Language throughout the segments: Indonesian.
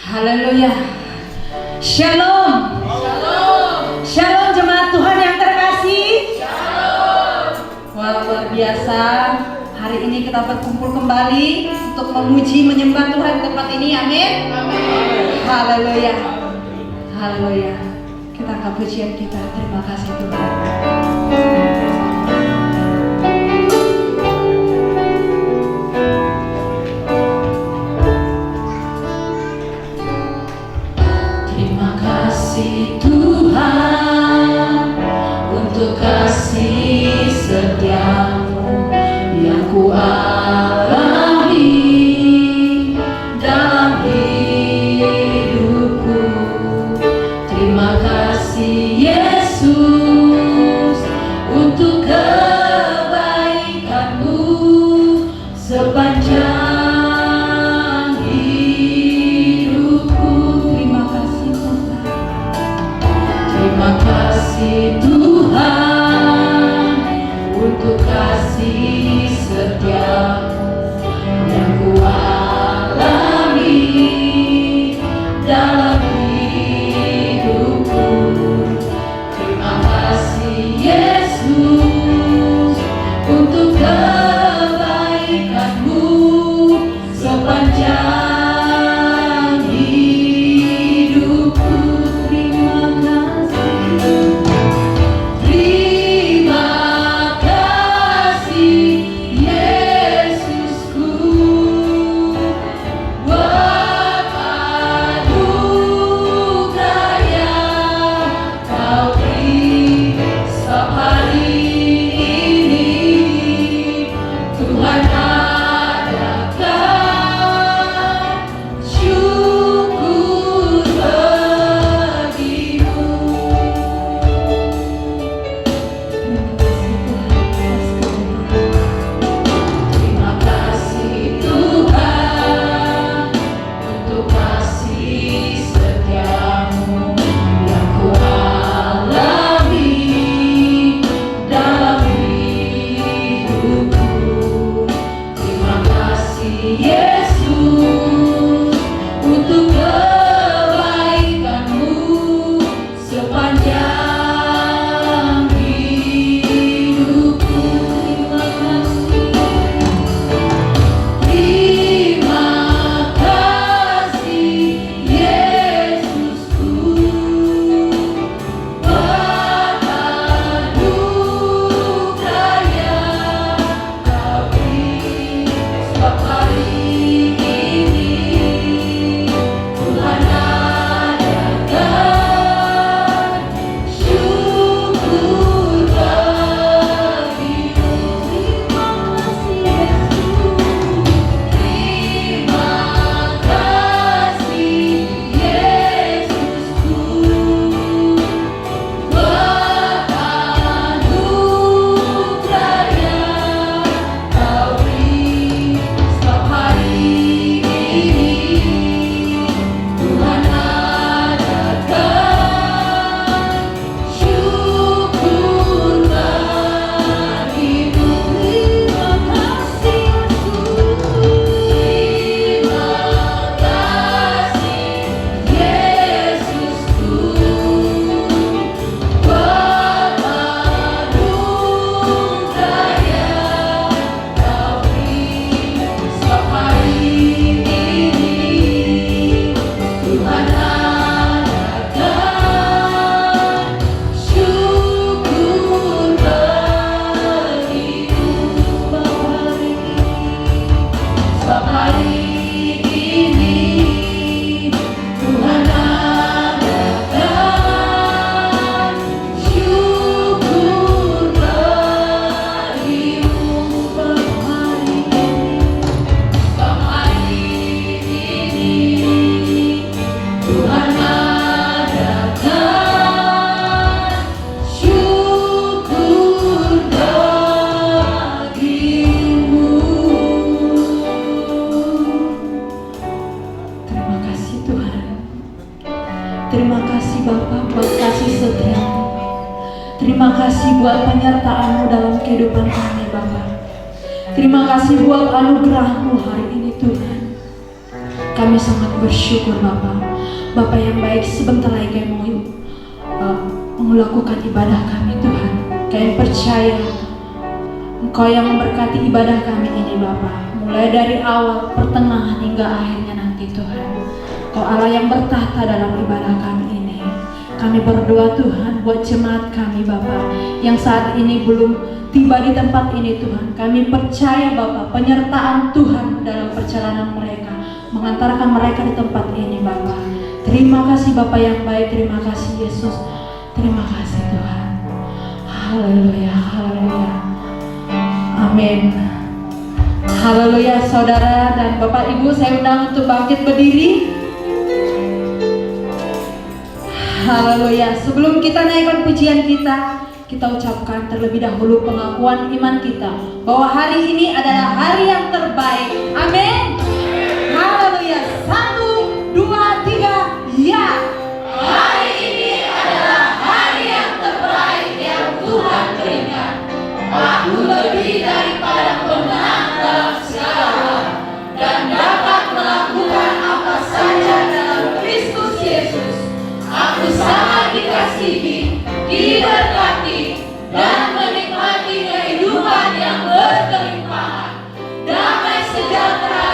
Haleluya. Shalom. Shalom. Shalom jemaat Tuhan yang terkasih. Shalom. Wah, luar biasa. Hari ini kita berkumpul kembali untuk memuji menyembah Tuhan di tempat ini. Amin. Amin. Haleluya. Haleluya. Kita angkat pujian kita. Terima kasih Tuhan. Tuhan untuk kasih setiamu yang ku alami dalam hidupku. Terima kasih Yesus untuk kebaikanmu sepanjang Terima kasih Tuhan untuk kasih setiamu yang ku alami dalam hidupku. Terima kasih Yesus untuk kebaikanmu sepanjang Terima kasih buat penyertaan-Mu dalam kehidupan kami, Bapa. Terima kasih buat anugerah-Mu hari ini, Tuhan. Kami sangat bersyukur Bapak. Bapak yang baik, sebentar lagi kami mau melakukan ibadah kami Tuhan. Kami percaya Engkau yang memberkati ibadah kami ini Bapak, mulai dari awal, pertengahan hingga akhirnya nanti Tuhan. Kau Allah yang bertahta dalam ibadah kami ini. Kami berdoa Tuhan buat jemaat kami Bapak yang saat ini belum tiba di tempat ini Tuhan. Kami percaya Bapak penyertaan Tuhan dalam perjalanan mereka, mengantarkan mereka di tempat ini Bapak. Terima kasih Bapak yang baik, terima kasih Yesus, terima kasih Tuhan. Haleluya, haleluya. Amin. Haleluya saudara dan Bapak Ibu, saya undang untuk bangkit berdiri. Haleluya. Sebelum kita naikkan pujian kita ucapkan terlebih dahulu pengakuan iman kita bahwa hari ini adalah hari yang terbaik. Amin. Haleluya. 1, 2, 3, ya. Hari ini adalah hari yang terbaik yang Tuhan berikan. Aku lebih daripada pemenang dalam segala hal dan dapat melakukan apa saja dalam Kristus Yesus. Aku sangat dikasihi, diberkati, dan menikmati kehidupan yang berkelimpahan, damai sejahtera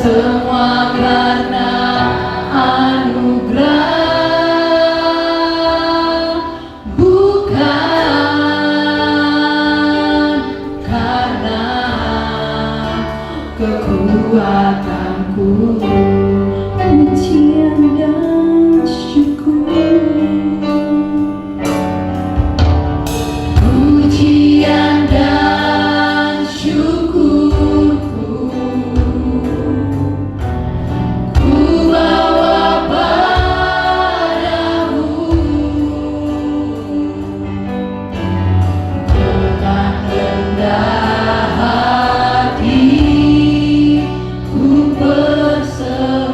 semua karena anugerah, bukan karena kekuatanku. Pujian dan syukur, pujian dan syukurku ku bawa padamu dengan rendah hati, ku berserah.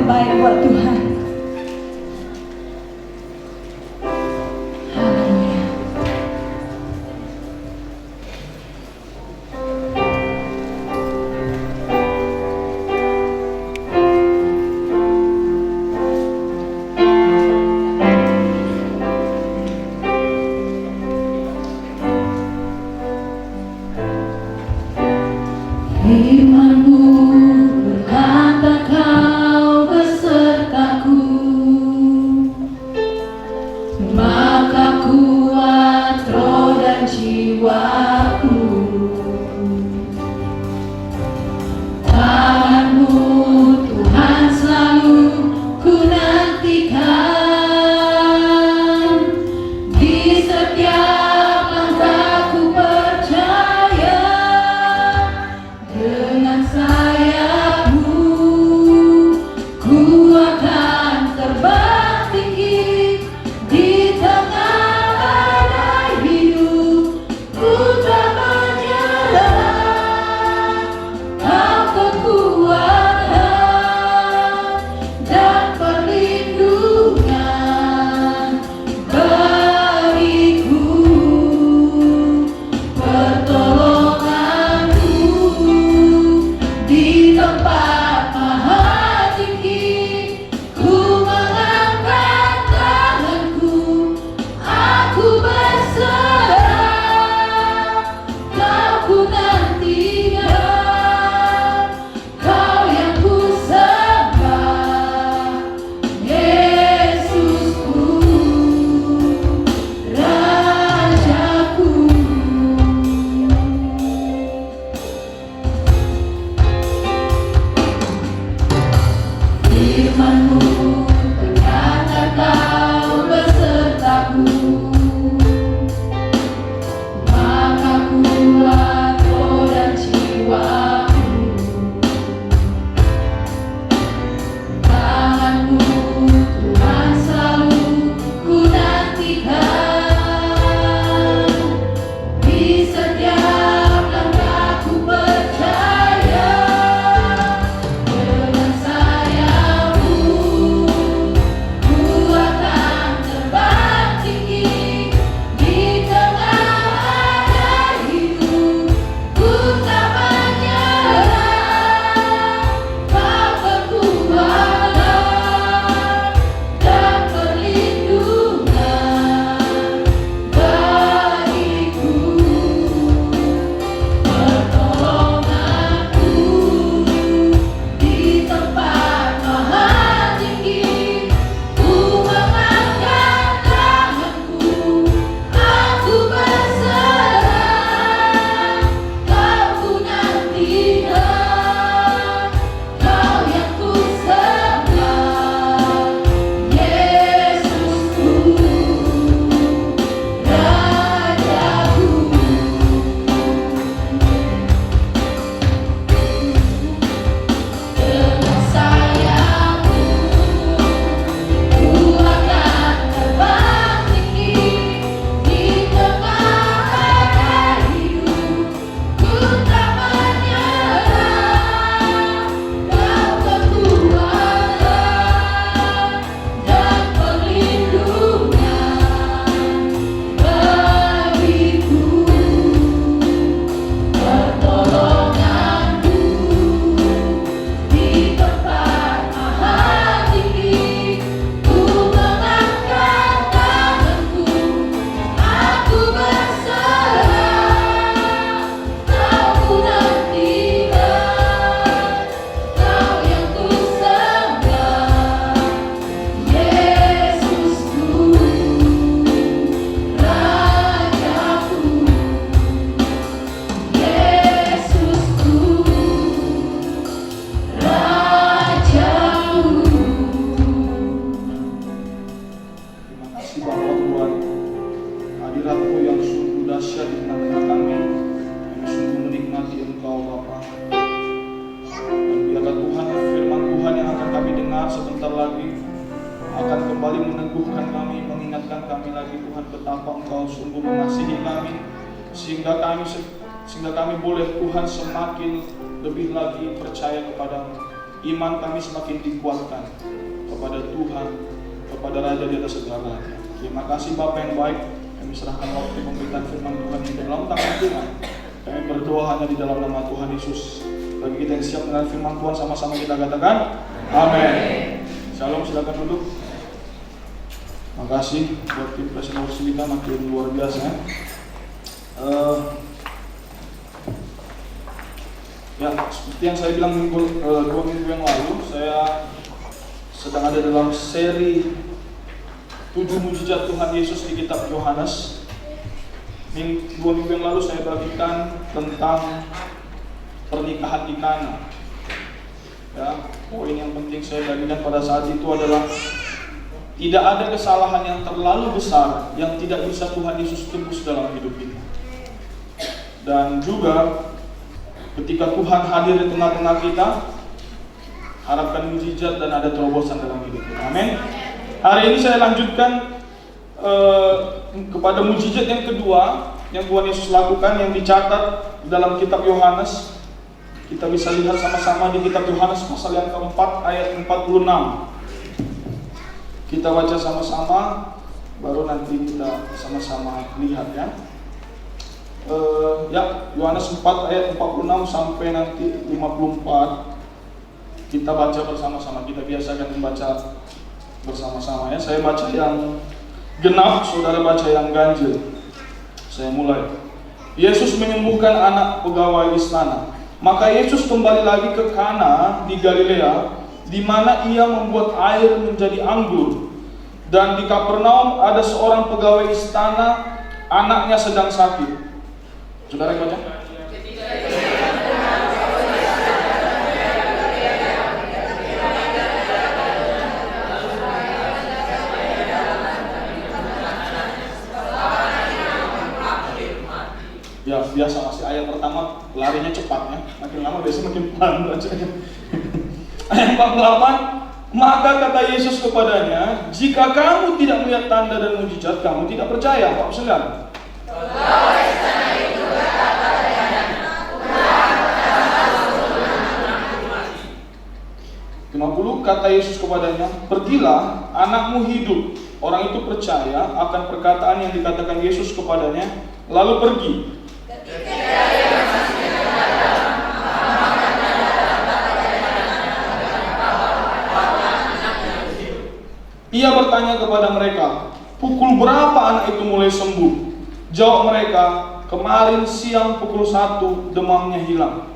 terbaik buat Tuhan. Haleluya. Firman-Mu berkata Kau besertaku, maka kuat roh dan jiwaku. Tangan-Mu Tuhan selalu ku nantikan, di setiap langkahku percaya. Dengan sayap-Mu ku akan terbang tinggi di tengah badai hidup. Ku tak menyerah, Kau kekuatan dan perlindungan bagiku, pertolongan-Mu di tempat maha tinggi. Ku mengangkat tanganku, aku berserah. Kau ku nantikan, Kau yang ku sembah, Yesusku, Rajaku. Firman-Mu berkata Kau besertaku, maka kuat roh dan jiwaku. Tangan-Mu Tuhan selalu ku nantikan, di setiap langkahku percaya. Dengan sayap-Mu ku akan terbang tinggi di tengah badai hidup. Ku tak menyerah, Kau kekuatan dan perlindungan bagiku, pertolongan-Mu di tempat maha tinggi. Ku mengangkat tanganku, aku berserah. Kau ku nantikan, Kau yang ku sembah, Yesusku, Rajaku. Dengan sayap-Mu ku akan terbang tinggi di tengah badai hidup. Ku tak menyerah, Kau kekuatan dan perlindungan bagiku, pertolongan-Mu di tempat maha tinggi. Ku mengangkat tanganku, aku berserah. Kau ku nantikan, Kau yang ku sembah, Yesusku, Rajaku. Yesusku, Rajaku. Terima kasih Bapa Tuhan, hadirat-Mu yang sungguh dahsyat di tengah-tengah kami. Kami sungguh menikmati Engkau Bapa. Dan biarlah Tuhan, firman Tuhan yang akan kami dengar sebentar lagi akan kembali meneguhkan kami, mengingatkan kami lagi Tuhan betapa Engkau sungguh mengasihi kami, sehingga kami boleh Tuhan semakin lebih lagi percaya kepadamu. iman kami semakin dikuatkan kepada Tuhan, kepada Raja di atas segala. Terima kasih Bapa yang baik. Kami serahkan waktu pemberitaan firman Tuhan ini dalam tangan Tuhan. Kami berdoa hanya di dalam nama Tuhan Yesus. Bagi kita yang siap dengan firman Tuhan, sama-sama kita katakan amin. Shalom, silakan duduk. Makasih buat tim presiden kita, makin luar biasa. Ya, seperti yang saya bilang 2 minggu yang lalu, saya sedang ada dalam seri 7 mujizat Tuhan Yesus di kitab Yohanes. 2 minggu yang lalu saya bagikan tentang pernikahan di Kana. Ya, poin yang penting saya bagikan pada saat itu adalah tidak ada kesalahan yang terlalu besar yang tidak bisa Tuhan Yesus tebus dalam hidup kita. Dan juga ketika Tuhan hadir di tengah-tengah kita, harapkan mujizat dan ada terobosan dalam hidup kita. Amin. Hari ini saya lanjutkan kepada mujizat yang kedua yang Tuhan Yesus lakukan, yang dicatat dalam kitab Yohanes. Kita bisa lihat sama-sama di kitab Yohanes pasal yang keempat ayat 46. Kita baca sama-sama, baru nanti kita sama-sama lihat ya. Yohanes 4 ayat 46 sampai nanti 54. Kita baca bersama-sama, kita biasakan membaca bersama-sama ya. Saya baca yang genap, saudara baca yang ganjil. Saya mulai. Yesus menyembuhkan anak pegawai istana. Maka Yesus kembali lagi ke Kana di Galilea, di mana ia membuat air menjadi anggur. Dan di Kapernaum ada seorang pegawai istana, anaknya sedang sakit. Saudara baca. Ya biasa, masih ayat pertama larinya cepat ya, makin lama biasanya makin pelan bacanya. Ayat 48, maka kata Yesus kepadanya, jika kamu tidak melihat tanda dan mujizat, kamu tidak percaya. 49. 50, kata Yesus kepadanya, pergilah, anakmu hidup. Orang itu percaya akan perkataan yang dikatakan Yesus kepadanya, lalu pergi. Ia bertanya kepada mereka, pukul berapa anak itu mulai sembuh? Jawab mereka, kemarin siang pukul 1 demamnya hilang.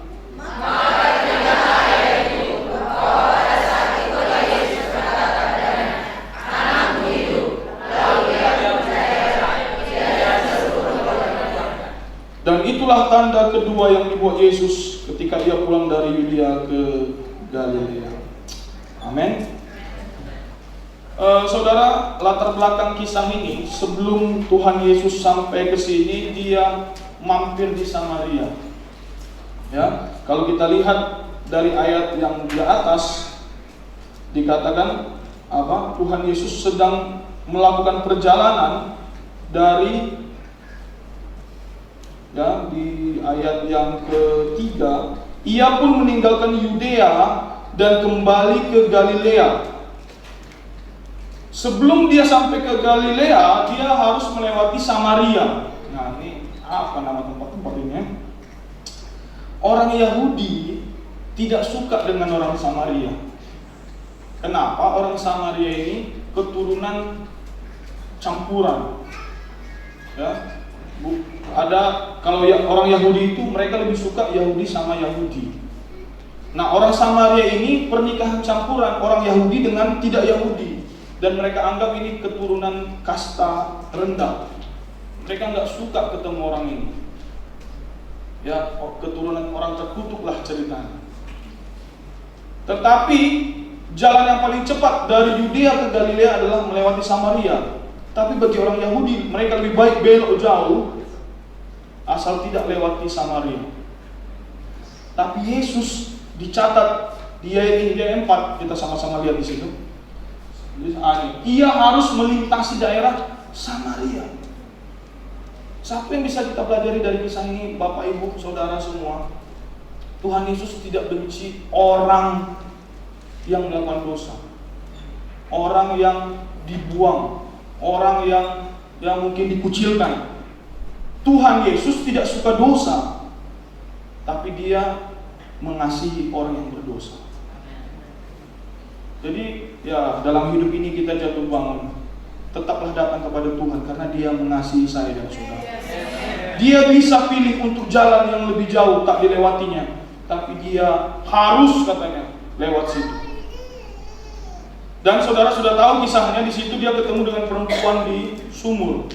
Dan itulah tanda kedua yang dibuat Yesus ketika ia pulang dari Yudea ke Galilea. Amin. Saudara, latar belakang kisah ini, sebelum Tuhan Yesus sampai ke sini, dia mampir di Samaria. Ya, kalau kita lihat dari ayat yang di atas, dikatakan apa? Tuhan Yesus sedang melakukan perjalanan dari, ya, di ayat yang ketiga, ia pun meninggalkan Yudea dan kembali ke Galilea. Sebelum dia sampai ke Galilea, dia harus melewati Samaria. Nah, ini apa nama tempat-tempat ini? Orang Yahudi tidak suka dengan orang Samaria. Kenapa? Orang Samaria ini keturunan campuran. Ya, ada kalau orang Yahudi itu mereka lebih suka Yahudi sama Yahudi. Nah, orang Samaria ini pernikahan campuran orang Yahudi dengan tidak Yahudi. Dan mereka anggap ini keturunan kasta rendah. Mereka nggak suka ketemu orang ini. Ya, keturunan orang terkutuk lah ceritanya. Tetapi jalan yang paling cepat dari Yudea ke Galilea adalah melewati Samaria. Tapi bagi orang Yahudi, mereka lebih baik belok jauh asal tidak lewati Samaria. Tapi Yesus dicatat di ayat 4, kita sama-sama lihat di situ. Ia harus melintasi daerah Samaria. Siapa yang bisa kita pelajari dari kisah ini, Bapak, Ibu, Saudara semua? Tuhan Yesus tidak benci orang yang melakukan dosa, orang yang dibuang, orang yang mungkin dikucilkan. Tuhan Yesus tidak suka dosa, tapi Dia mengasihi orang yang berdosa. Jadi ya, dalam hidup ini kita jatuh bangun, tetaplah datang kepada Tuhan karena Dia mengasihi saya dan saudara. Dia bisa pilih untuk jalan yang lebih jauh, tak dilewatinya, tapi Dia harus katanya lewat situ. Dan saudara sudah tahu kisahnya, di situ dia ketemu dengan perempuan di sumur.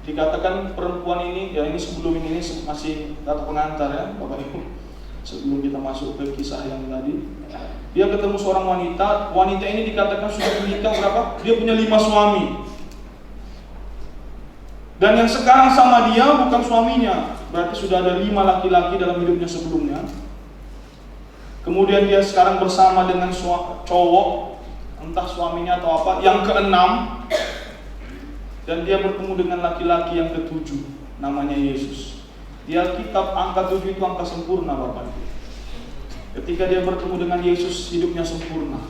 Dikatakan perempuan ini, ya ini sebelum ini masih kata pengantar ya Bapak Ibu. Sebelum kita masuk ke kisah yang tadi, dia ketemu seorang wanita. Wanita ini dikatakan sudah menikah berapa? Dia punya 5 suami. Dan yang sekarang sama dia bukan suaminya, berarti sudah ada 5 laki-laki dalam hidupnya sebelumnya. Kemudian dia sekarang bersama dengan cowok, entah suaminya atau apa, yang ke-6. Dan dia bertemu dengan laki-laki yang ke-7, namanya Yesus. Di Alkitab angka 7 itu angka sempurna Bapak Ibu. Ketika dia bertemu dengan Yesus, hidupnya sempurna.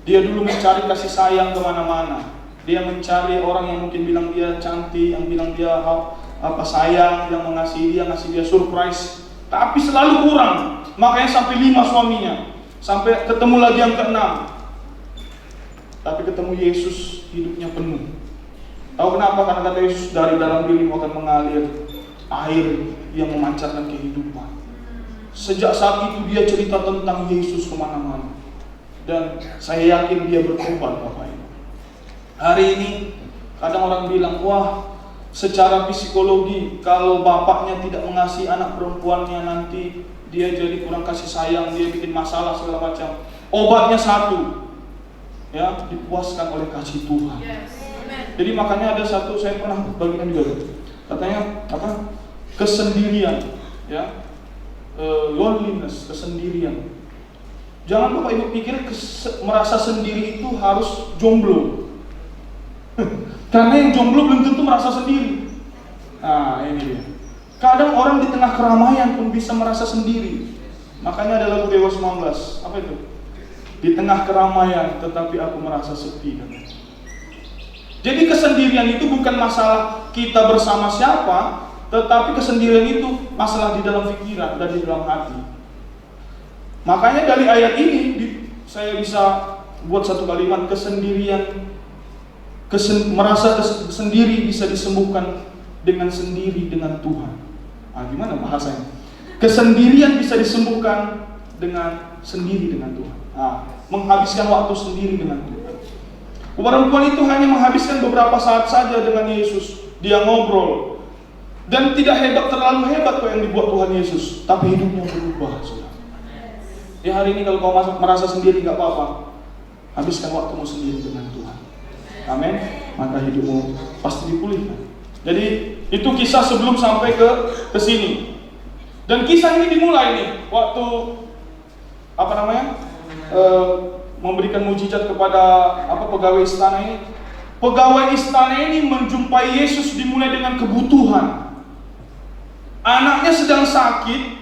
Dia dulu mencari kasih sayang kemana-mana. Dia mencari orang yang mungkin bilang dia cantik, yang bilang dia sayang, yang mengasihi dia, ngasih dia surprise. Tapi selalu kurang. Makanya sampai 5 suaminya. Sampai ketemu lagi yang ke-6. Tapi ketemu Yesus, hidupnya penuh. Tahu kenapa? Karena kata Yesus, dari dalam dirimu akan mengalir air yang memancarkan kehidupan. Sejak saat itu dia cerita tentang Yesus kemana-mana. Dan saya yakin dia bertobat Bapak Ibu. Hari ini kadang orang bilang, wah secara psikologi kalau bapaknya tidak mengasihi anak perempuannya, nanti dia jadi kurang kasih sayang, dia bikin masalah segala macam. Obatnya satu, ya, dipuaskan oleh kasih Tuhan. Jadi makanya ada satu, saya pernah bagikan juga, katanya apa? Kesendirian, ya, loneliness, kesendirian. Jangan Bapak Ibu pikir merasa sendiri itu harus jomblo. Karena yang jomblo belum tentu merasa sendiri. Nah ini dia. Kadang orang di tengah keramaian pun bisa merasa sendiri. Makanya ada lagu Dewa 19, apa itu? Di tengah keramaian tetapi aku merasa sepi. Jadi kesendirian itu bukan masalah kita bersama siapa, tetapi kesendirian itu masalah di dalam pikiran dan di dalam hati. Makanya dari ayat ini saya bisa buat satu kalimat, kesendirian, merasa sendiri bisa disembuhkan dengan sendiri dengan Tuhan. Gimana bahasanya? Kesendirian bisa disembuhkan dengan sendiri dengan Tuhan. Menghabiskan waktu sendiri dengan Tuhan. Perempuan itu hanya menghabiskan beberapa saat saja dengan Yesus. Dia ngobrol. Dan tidak terlalu hebat kok yang dibuat Tuhan Yesus. Tapi hidupnya berubah. Ya hari ini kalau kau merasa sendiri gak apa-apa. Habiskan waktumu sendiri dengan Tuhan. Amin. Maka hidupmu pasti dipulihkan. Jadi itu kisah sebelum sampai ke sini. Dan kisah ini dimulai nih waktu memberikan mujizat kepada pegawai istana ini. Pegawai istana ini menjumpai Yesus dimulai dengan kebutuhan. Anaknya sedang sakit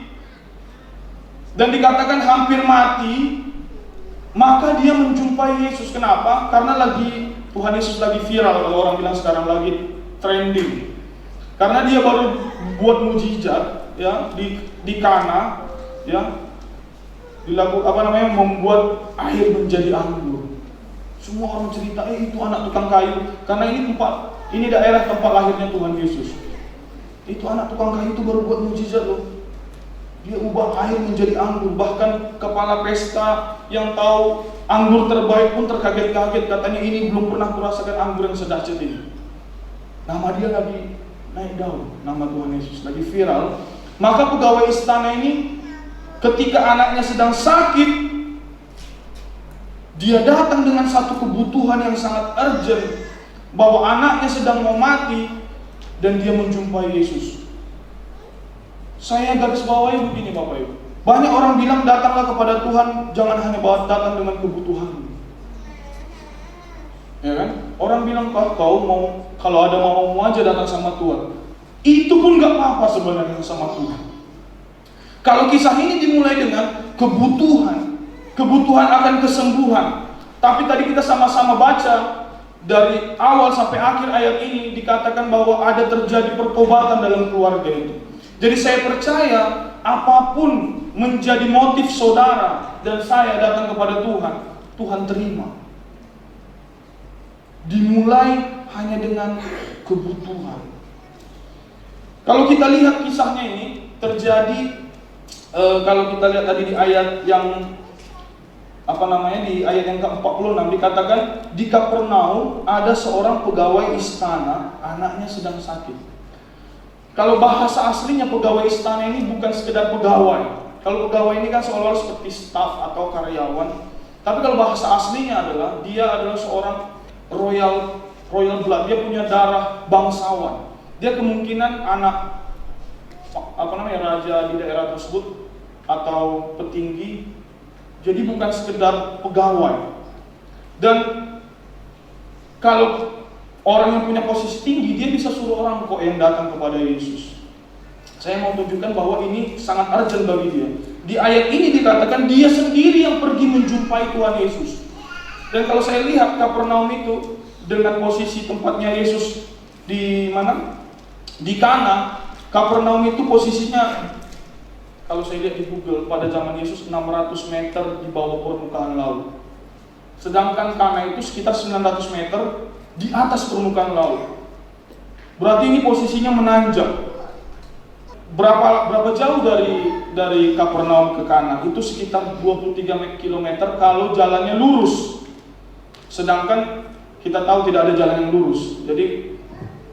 dan dikatakan hampir mati, maka dia menjumpai Yesus. Kenapa? Karena Tuhan Yesus lagi viral, kalau orang bilang sekarang lagi trending. Karena dia baru buat mujizat ya di Kana, ya. Membuat air menjadi anggur. Semua orang cerita, itu anak tukang kayu. Karena ini daerah tempat lahirnya Tuhan Yesus. Itu anak tukang kayu itu baru buat mujizat loh. Dia ubah air menjadi anggur. Bahkan kepala pesta yang tahu anggur terbaik pun terkaget-kaget. Katanya ini belum pernah kurasakan anggur yang sedahsyat ini. Nama dia lagi naik daun, nama Tuhan Yesus lagi viral. Maka pegawai istana ini ketika anaknya sedang sakit, dia datang dengan satu kebutuhan yang sangat urgent, bahwa anaknya sedang mau mati, dan dia menjumpai Yesus. Saya garis bawahi begini Bapak Ibu. Banyak orang bilang datanglah kepada Tuhan, jangan hanya datang dengan kebutuhan. Ya kan? Orang bilang kalau ada mau aja datang sama Tuhan. Itu pun gak apa-apa sebenarnya sama Tuhan. Kalau kisah ini dimulai dengan kebutuhan akan kesembuhan. Tapi tadi kita sama-sama baca dari awal sampai akhir ayat ini dikatakan bahwa ada terjadi pertobatan dalam keluarga itu. Jadi saya percaya apapun menjadi motif saudara dan saya datang kepada Tuhan, Tuhan terima. Dimulai hanya dengan kebutuhan. Kalau kita lihat kisahnya ini terjadi, kalau kita lihat tadi di ayat yang di ayat yang ke-46 dikatakan di Kapernaum ada seorang pegawai istana, anaknya sedang sakit. Kalau bahasa aslinya pegawai istana ini bukan sekedar pegawai. Kalau pegawai ini kan seolah-olah seperti staf atau karyawan. Tapi kalau bahasa aslinya adalah dia adalah seorang royal blood, dia punya darah bangsawan. Dia kemungkinan anak raja di daerah tersebut atau petinggi. Jadi bukan sekedar pegawai. Dan kalau orang yang punya posisi tinggi, dia bisa suruh orang kok yang datang kepada Yesus. Saya mau tunjukkan bahwa ini sangat urgent bagi dia. Di ayat ini dikatakan dia sendiri yang pergi menjumpai Tuhan Yesus. Dan kalau saya lihat Kapernaum itu dengan posisi tempatnya Yesus di mana? Di Kana. Kapernaum itu posisinya, kalau saya lihat di Google, pada zaman Yesus 600 meter di bawah permukaan laut. Sedangkan Kana itu sekitar 900 meter di atas permukaan laut. Berarti ini posisinya menanjak. Berapa jauh dari Kapernaum ke Kana? Itu sekitar 23 km kalau jalannya lurus. Sedangkan kita tahu tidak ada jalan yang lurus. Jadi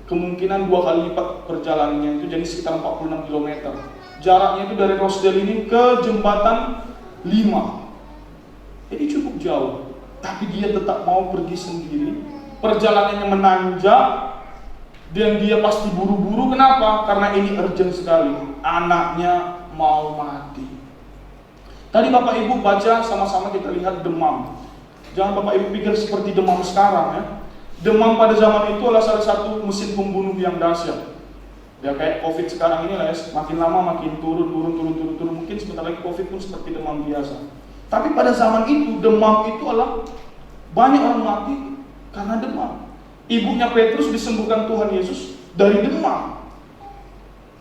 kemungkinan 2 kali lipat perjalanannya itu, jadi sekitar 46 km. Jaraknya itu dari Rochdale ini ke jembatan 5. Jadi cukup jauh. Tapi dia tetap mau pergi sendiri. Perjalanannya menanjak dan dia pasti buru-buru. Kenapa? Karena ini urgent sekali. Anaknya mau mati. Tadi Bapak Ibu baca sama-sama, kita lihat demam. Jangan Bapak Ibu pikir seperti demam sekarang ya. Demam pada zaman itu adalah salah satu mesin pembunuh yang dahsyat. Ya kayak COVID sekarang ini lah ya, makin lama makin turun. Mungkin sebentar lagi COVID pun seperti demam biasa. Tapi pada zaman itu demam itu adalah banyak orang mati karena demam. Ibunya Petrus disembuhkan Tuhan Yesus dari demam.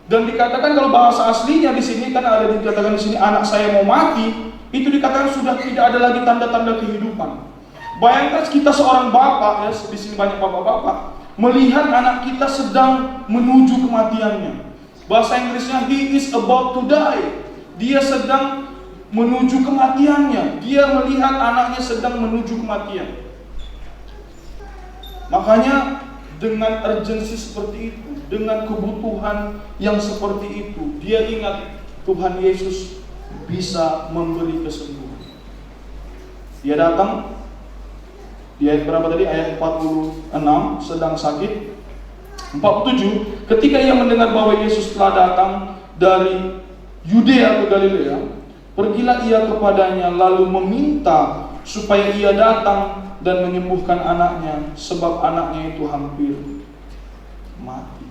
Dan dikatakan kalau bahasa aslinya di sini kan ada dikatakan di sini anak saya mau mati, itu dikatakan sudah tidak ada lagi tanda-tanda kehidupan. Bayangkan kita seorang bapak ya, di sini banyak bapak-bapak melihat anak kita sedang menuju kematiannya. Bahasa Inggrisnya he is about to die. Dia sedang menuju kematiannya. Dia melihat anaknya sedang menuju kematian. Makanya dengan urgensi seperti itu, dengan kebutuhan yang seperti itu, dia ingat Tuhan Yesus bisa memberi kesembuhan. Dia datang di ayat berapa tadi? Ayat 46, sedang sakit. 47, ketika ia mendengar bahwa Yesus telah datang dari Yudea ke Galilea, pergilah ia kepadanya lalu meminta supaya ia datang dan menyembuhkan anaknya, sebab anaknya itu hampir mati.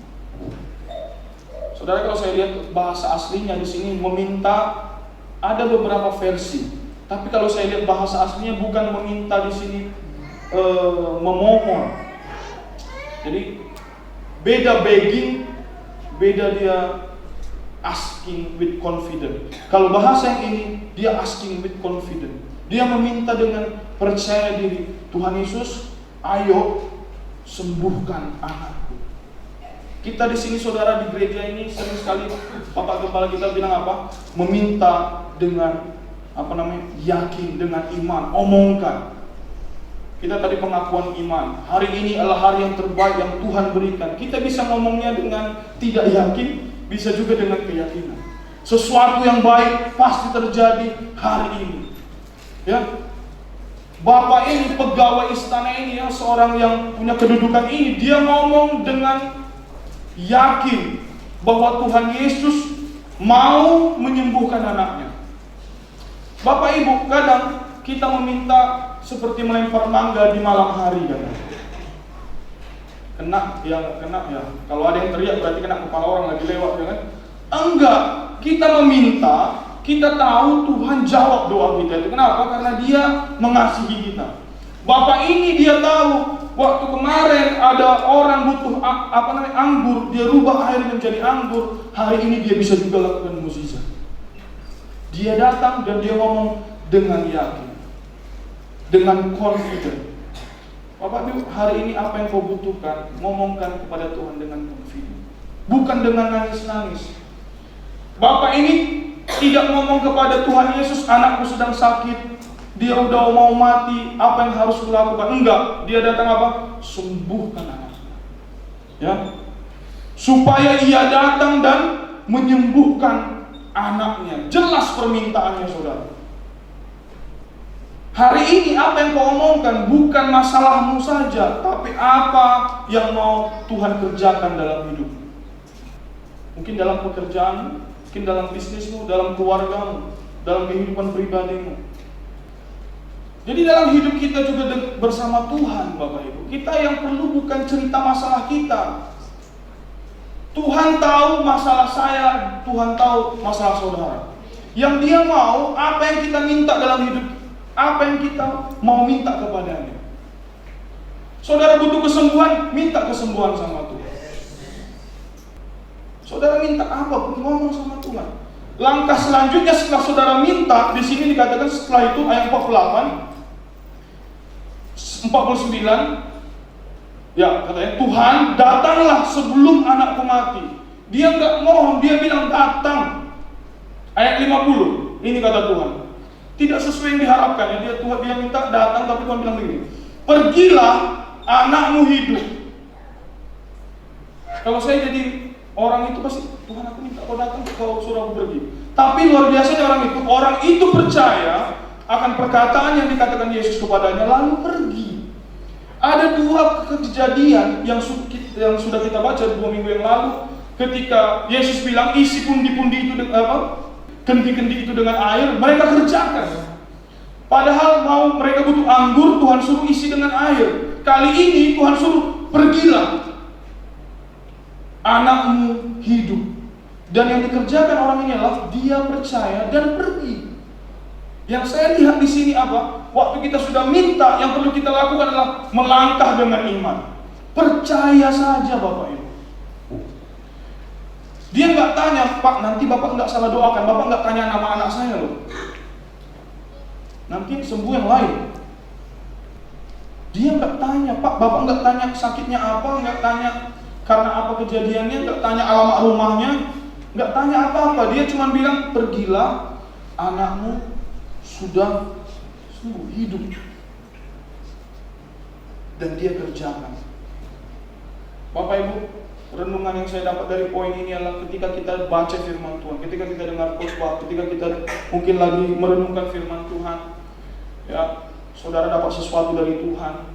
Saudara, kalau saya lihat bahasa aslinya di sini meminta, ada beberapa versi. Tapi kalau saya lihat bahasa aslinya bukan meminta di sini memohon. Jadi beda begging, beda dia asking with confidence. Kalau bahasa yang ini dia asking with confidence. Dia meminta dengan percaya diri. Tuhan Yesus, ayo sembuhkan anakku. Kita di sini saudara di gereja ini sering sekali Bapak Gembala kita bilang apa? Meminta dengan yakin, dengan iman, omongkan. Kita tadi pengakuan iman. Hari ini adalah hari yang terbaik yang Tuhan berikan. Kita bisa ngomongnya dengan tidak yakin, bisa juga dengan keyakinan. Sesuatu yang baik pasti terjadi hari ini. Ya, Bapak ini pegawai istana ini ya, seorang yang punya kedudukan ini, dia ngomong dengan yakin bahwa Tuhan Yesus mau menyembuhkan anaknya. Bapak Ibu, kadang kita meminta seperti melempar mangga di malam hari kan. Kena ya. Kalau ada yang teriak berarti kena kepala orang lagi lewat ya kan. Enggak, kita meminta kita tahu Tuhan jawab doa kita itu. Kenapa? Karena Dia mengasihi kita. Bapak ini dia tahu waktu kemarin ada orang butuh anggur, dia rubah air menjadi anggur. Hari ini dia bisa juga lakukan mukjizat. Dia datang dan dia ngomong dengan yakin, dengan confident. Bapak Ibu, hari ini apa yang kau butuhkan, ngomongkan kepada Tuhan dengan confident, bukan dengan nangis-nangis. Bapak ini tidak ngomong kepada Tuhan Yesus, anakku sedang sakit, dia udah mau mati, apa yang harus kulakukan? Enggak, dia datang apa? Sembuhkan anaknya. Ya, supaya ia datang dan menyembuhkan anaknya. Jelas permintaannya, saudara. Hari ini apa yang kau omongkan bukan masalahmu saja, tapi apa yang mau Tuhan kerjakan dalam hidupmu. Mungkin dalam pekerjaan, mungkin dalam bisnismu, dalam keluargamu, dalam kehidupan pribadimu. Jadi dalam hidup kita juga bersama Tuhan, Bapak Ibu. Kita yang perlu bukan cerita masalah kita. Tuhan tahu masalah saya, Tuhan tahu masalah saudara. Yang Dia mau, apa yang kita minta dalam hidup, apa yang kita mau minta kepadanya. Saudara butuh kesembuhan, minta kesembuhan sama Tuhan. Saudara minta apa, ngomong sama Tuhan. Langkah selanjutnya setelah saudara minta, di sini dikatakan setelah itu ayat 49, ya katanya Tuhan datanglah sebelum anakku mati. Dia enggak mohon, dia bilang datang. Ayat 50, ini kata Tuhan. Tidak sesuai yang diharapkan ya. Dia minta datang, tapi Tuhan bilang begini, pergilah, anakmu hidup. Kalau saya jadi orang itu pasti, Tuhan aku minta kau datang, kau suruh aku pergi. Tapi luar biasanya orang itu percaya akan perkataan yang dikatakan Yesus kepadanya, lalu pergi. Ada dua kejadian yang sudah kita baca 2 minggu yang lalu, ketika Yesus bilang isi pundi-pundi itu dengan apa? Kendi-kendi itu dengan air, mereka kerjakan. Padahal mereka butuh anggur, Tuhan suruh isi dengan air. Kali ini Tuhan suruh pergilah, anakmu hidup. Dan yang dikerjakan orang ini adalah dia percaya dan pergi. Yang saya lihat di sini apa? Waktu kita sudah minta, yang perlu kita lakukan adalah melangkah dengan iman. Percaya saja Bapak Ibu. Dia nggak tanya, Pak, nanti Bapak nggak salah doakan, Bapak nggak tanya nama anak saya loh. Nanti sembuh yang lain. Dia nggak tanya, Pak, Bapak nggak tanya sakitnya apa, nggak tanya karena apa kejadiannya, nggak tanya alamat rumahnya, nggak tanya apa-apa. Dia cuma bilang, pergilah, anakmu sudah sembuh, hidup. Dan dia kerjakan. Bapak Ibu, renungan yang saya dapat dari poin ini adalah ketika kita baca firman Tuhan, ketika kita dengar khotbah, ketika kita mungkin lagi merenungkan firman Tuhan, ya, saudara dapat sesuatu dari Tuhan.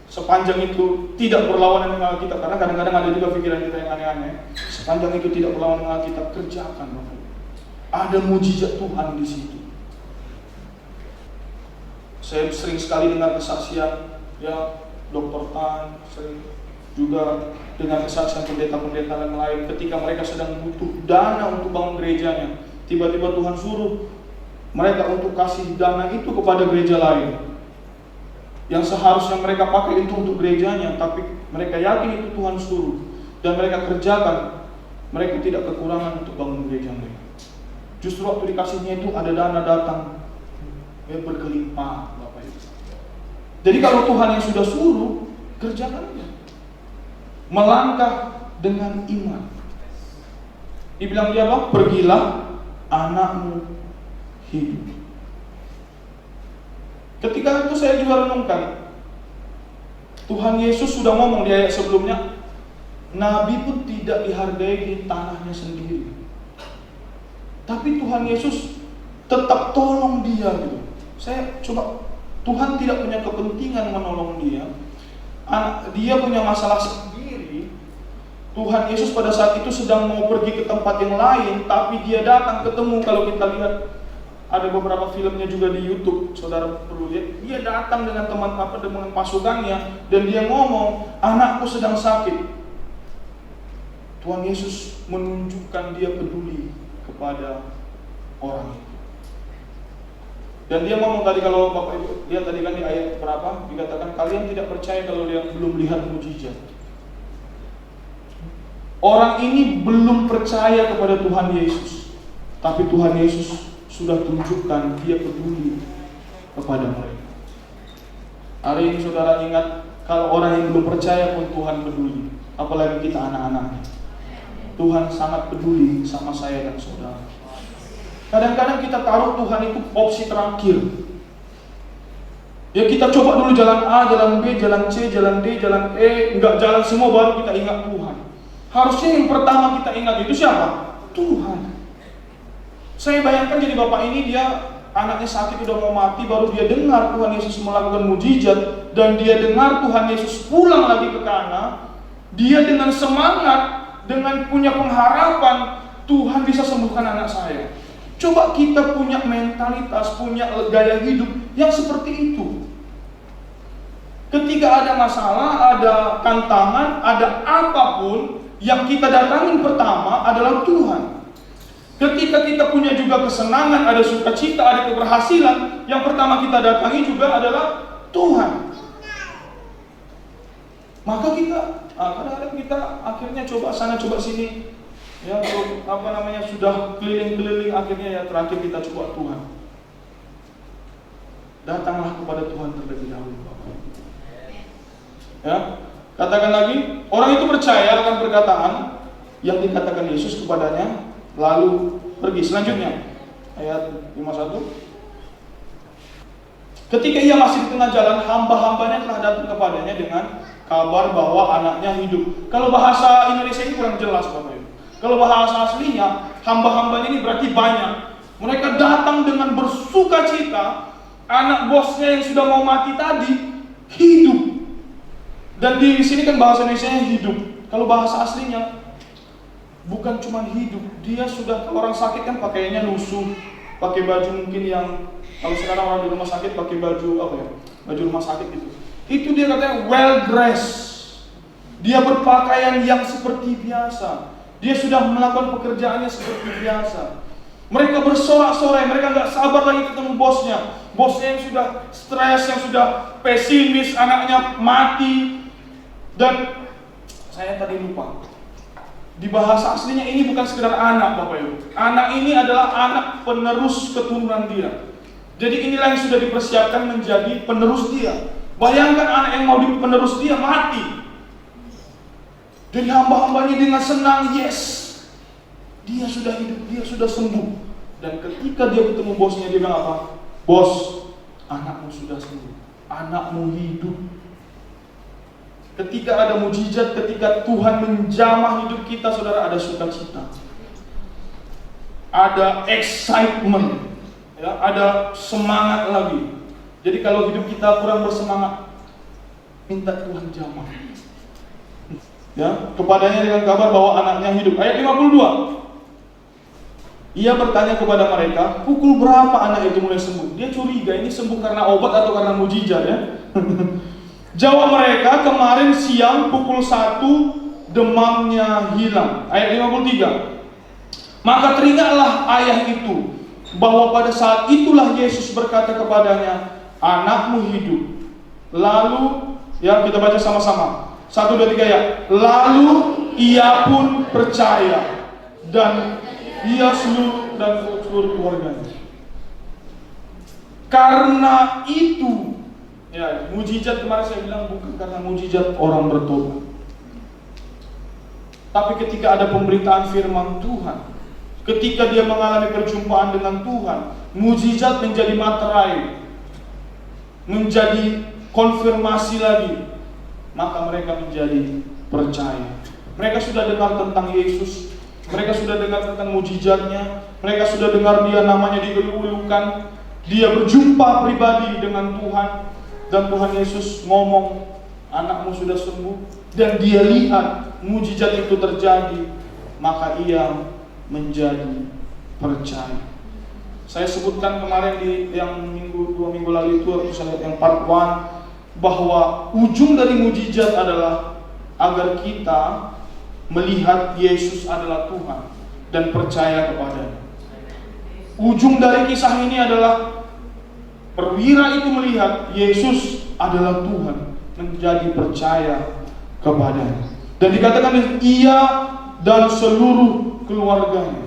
Sepanjang itu tidak berlawanan dengan kita, karena kadang-kadang ada juga pikiran kita yang aneh-aneh. Sepanjang itu tidak berlawanan dengan kita, kerjakan Bapak. Ada mujizat Tuhan di situ. Saya sering sekali dengar kesaksian, ya, Dr. Tan, sering juga dengan kesaksian pendeta-pendeta yang lain ketika mereka sedang butuh dana untuk bangun gerejanya, tiba-tiba Tuhan suruh mereka untuk kasih dana itu kepada gereja lain yang seharusnya mereka pakai itu untuk gerejanya, tapi mereka yakin itu Tuhan suruh dan mereka kerjakan, mereka tidak kekurangan untuk bangun gereja mereka. Justru waktu dikasihnya itu ada dana datang, ya, berkelimpah Bapak Ibu. Jadi kalau Tuhan yang sudah suruh, kerjakan aja. Melangkah dengan iman. Dibilang dia apa? Pergilah, anakmu hidup. Ketika itu saya juga renungkan, Tuhan Yesus sudah ngomong di ayat sebelumnya, Nabi pun tidak dihargai di tanahnya sendiri. Tapi Tuhan Yesus tetap tolong dia gitu. Saya coba, Tuhan tidak punya kepentingan menolong dia. Dia punya masalah sendiri. Tuhan Yesus pada saat itu sedang mau pergi ke tempat yang lain, tapi dia datang ketemu. Kalau kita lihat ada beberapa filmnya juga di YouTube, saudara perlu lihat. Dia datang dengan dengan pasukannya dan dia ngomong, anakku sedang sakit. Tuhan Yesus menunjukkan dia peduli kepada orang itu. Dan dia ngomong tadi, kalau Bapak Ibu lihat tadi kan di ayat berapa, dikatakan kalian tidak percaya kalau dia belum lihat mujizat. Orang ini belum percaya kepada Tuhan Yesus, tapi Tuhan Yesus sudah tunjukkan dia peduli kepada mereka. Hari ini saudara ingat, kalau orang yang belum percaya pun Tuhan peduli, apalagi kita anak-anaknya. Tuhan sangat peduli sama saya dan saudara. Kadang-kadang kita taruh Tuhan itu opsi terakhir. Ya kita coba dulu jalan A, jalan B, jalan C, jalan D, jalan E, enggak jalan semua baru kita ingat Tuhan. Harusnya yang pertama kita ingat itu siapa? Tuhan. Saya bayangkan jadi bapak ini, dia anaknya sakit udah mau mati, baru dia dengar Tuhan Yesus melakukan mujizat, dan dia dengar Tuhan Yesus pulang lagi ke Kana. Dia dengan semangat, dengan punya pengharapan Tuhan bisa sembuhkan anak saya. Coba kita punya mentalitas, punya gaya hidup yang seperti itu. Ketika ada masalah, ada tantangan, ada apapun, yang kita datangin pertama adalah Tuhan. Ketika kita punya juga kesenangan, ada sukacita, ada keberhasilan, yang pertama kita datangi juga adalah Tuhan. Maka kita, kadang-kadang kita akhirnya coba sana, coba sini. Ya, sudah keliling-keliling, akhirnya ya terakhir kita coba Tuhan. Datanglah kepada Tuhan terlebih dahulu, Bapak. Ya, katakan lagi, orang itu percaya akan perkataan yang dikatakan Yesus kepadanya, lalu pergi. Selanjutnya, ayat 51. Ketika ia masih di tengah jalan, hamba-hambanya telah datang kepadanya dengan kabar bahwa anaknya hidup. Kalau bahasa Indonesia ini kurang jelas, Bapak Ibu. Kalau bahasa aslinya, hamba-hambanya ini berarti banyak. Mereka datang dengan bersuka cita. Anak bosnya yang sudah mau mati tadi hidup. Dan di sini kan bahasa Indonesia hidup. Kalau bahasa aslinya bukan cuma hidup, dia sudah, kalau orang sakit kan pakaiannya lusuh, pakai baju mungkin yang, kalau sekarang orang di rumah sakit pakai baju apa ya? Baju rumah sakit gitu. Itu dia katanya well dressed. Dia berpakaian yang seperti biasa. Dia sudah melakukan pekerjaannya seperti biasa. Mereka bersorak-sorai, mereka nggak sabar lagi ketemu bosnya. Bosnya yang sudah stres, yang sudah pesimis, anaknya mati. Dan saya tadi lupa, di bahasa aslinya ini bukan sekedar anak, Bapak Ibu. Anak ini adalah anak penerus keturunan dia. Jadi inilah yang sudah dipersiapkan menjadi penerus dia. Bayangkan anak yang mau penerus dia mati. Jadi hamba-hambanya dengan senang, yes, dia sudah hidup, dia sudah sembuh. Dan ketika dia ketemu bosnya, dia bilang apa? Bos, anakmu sudah sembuh, anakmu hidup. Ketika ada mujizat, ketika Tuhan menjamah hidup kita, saudara, ada sukacita, ada excitement, ya, ada semangat lagi. Jadi kalau hidup kita kurang bersemangat, minta Tuhan jamah. Ya, kepadanya dengan kabar bahwa anaknya hidup. Ayat 52. Ia bertanya kepada mereka, pukul berapa anak itu mulai sembuh? Dia curiga, ini sembuh karena obat atau karena mujizat ya? Jawab mereka, kemarin siang pukul 1 demamnya hilang. Ayat 53. Maka teringatlah ayah itu bahwa pada saat itulah Yesus berkata kepadanya, anakmu hidup. Lalu, ya kita baca sama-sama. 1, 2, 3 ya. Lalu ia pun percaya, dan ia seluruh keluarganya. Karena itu, ya, mujizat kemarin saya bilang bukan karena mujizat orang bertobat, tapi ketika ada pemberitaan firman Tuhan, ketika dia mengalami perjumpaan dengan Tuhan, mujizat menjadi materai, menjadi konfirmasi lagi. Maka mereka menjadi percaya. Mereka sudah dengar tentang Yesus, mereka sudah dengar tentang mujizatnya, mereka sudah dengar dia namanya digelukan, dia berjumpa pribadi dengan Tuhan, dan Tuhan Yesus ngomong, anakmu sudah sembuh, dan dia lihat mujizat itu terjadi, maka ia menjadi percaya. Saya sebutkan kemarin di yang 2 minggu lalu itu, yang part 1, bahwa ujung dari mujizat adalah agar kita melihat Yesus adalah Tuhan dan percaya kepadanya. ujung dari kisah ini adalah perwira itu melihat Yesus adalah Tuhan, menjadi percaya kepadanya. Dan dikatakan ia dan seluruh keluarganya.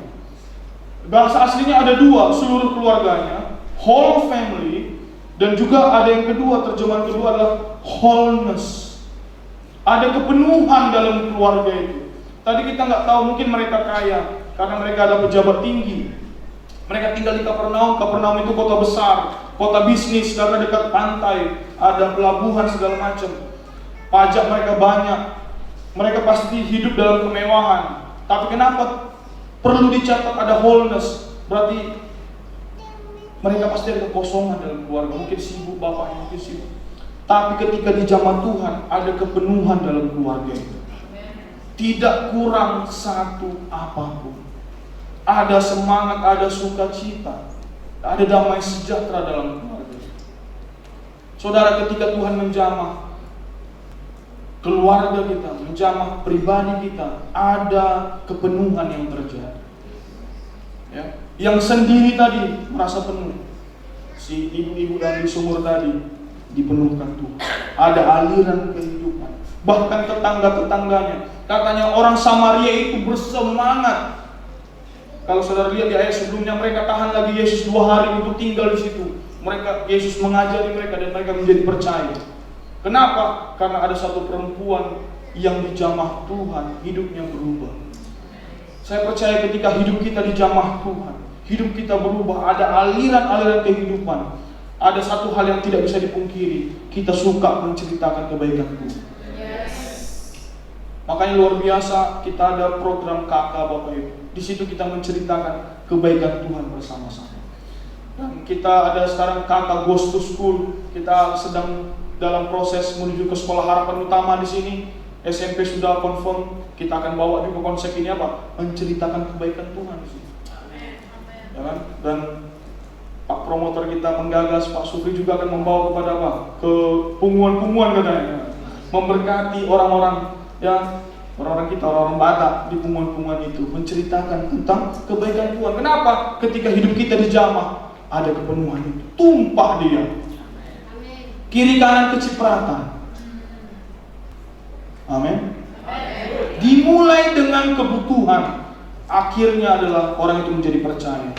Bahasa aslinya ada dua, seluruh keluarganya, whole family, dan juga ada yang kedua, terjemahan kedua adalah wholeness. Ada kepenuhan dalam keluarga itu. Tadi kita nggak tahu, mungkin mereka kaya karena mereka ada pejabat tinggi. Mereka tinggal di Kapernaum. Kapernaum itu kota besar, kota bisnis karena dekat pantai, ada pelabuhan segala macam. Pajak mereka banyak. Mereka pasti hidup dalam kemewahan. Tapi kenapa perlu dicatat ada wholeness? Berarti mereka pasti ada kekosongan dalam keluarga. Mungkin sibuk bapaknya, mungkin sibuk. Tapi ketika di zaman Tuhan ada kepenuhan dalam keluarga itu. Tidak kurang satu apapun. Ada semangat, ada sukacita, ada damai sejahtera dalam keluarga. Saudara, ketika Tuhan menjamah keluarga kita, menjamah pribadi kita, ada kepenuhan yang terjadi. Ya. Yang sendiri tadi merasa penuh. Si ibu-ibu dan di sumur tadi dipenuhkan Tuhan. Ada aliran kehidupan. Bahkan tetangga-tetangganya, katanya orang Samaria itu bersemangat. Kalau saudara lihat di ayat sebelumnya, mereka tahan lagi Yesus 2 hari untuk tinggal di situ. Yesus mengajari mereka dan mereka menjadi percaya. Kenapa? Karena ada satu perempuan yang dijamah Tuhan, hidupnya berubah. Saya percaya ketika hidup kita dijamah Tuhan, hidup kita berubah, ada aliran-aliran kehidupan. Ada satu hal yang tidak bisa dipungkiri, kita suka menceritakan kebaikan Tuhan. Makanya luar biasa kita ada program KK Bapak Ibu. Di situ kita menceritakan kebaikan Tuhan bersama-sama. Dan kita ada sekarang KK Goes to School. Kita sedang dalam proses menuju ke sekolah harapan utama di sini. SMP sudah confirm. Kita akan bawa juga konsep ini apa? Menceritakan kebaikan Tuhan di sini. Ya kan? Dan Pak promotor kita penggagas Pak Supri juga akan membawa kepada apa? Ke punguan-punguan katanya. Memberkati orang-orang yang orang-orang kita, orang-orang Batak di punguan-punguan itu menceritakan tentang kebaikan Tuhan. Kenapa? Ketika hidup kita dijamah, ada kepenuhan itu. Tumpah dia. Kiri kanan kecipratan. Amin. Dimulai dengan kebutuhan, akhirnya adalah orang itu menjadi percaya.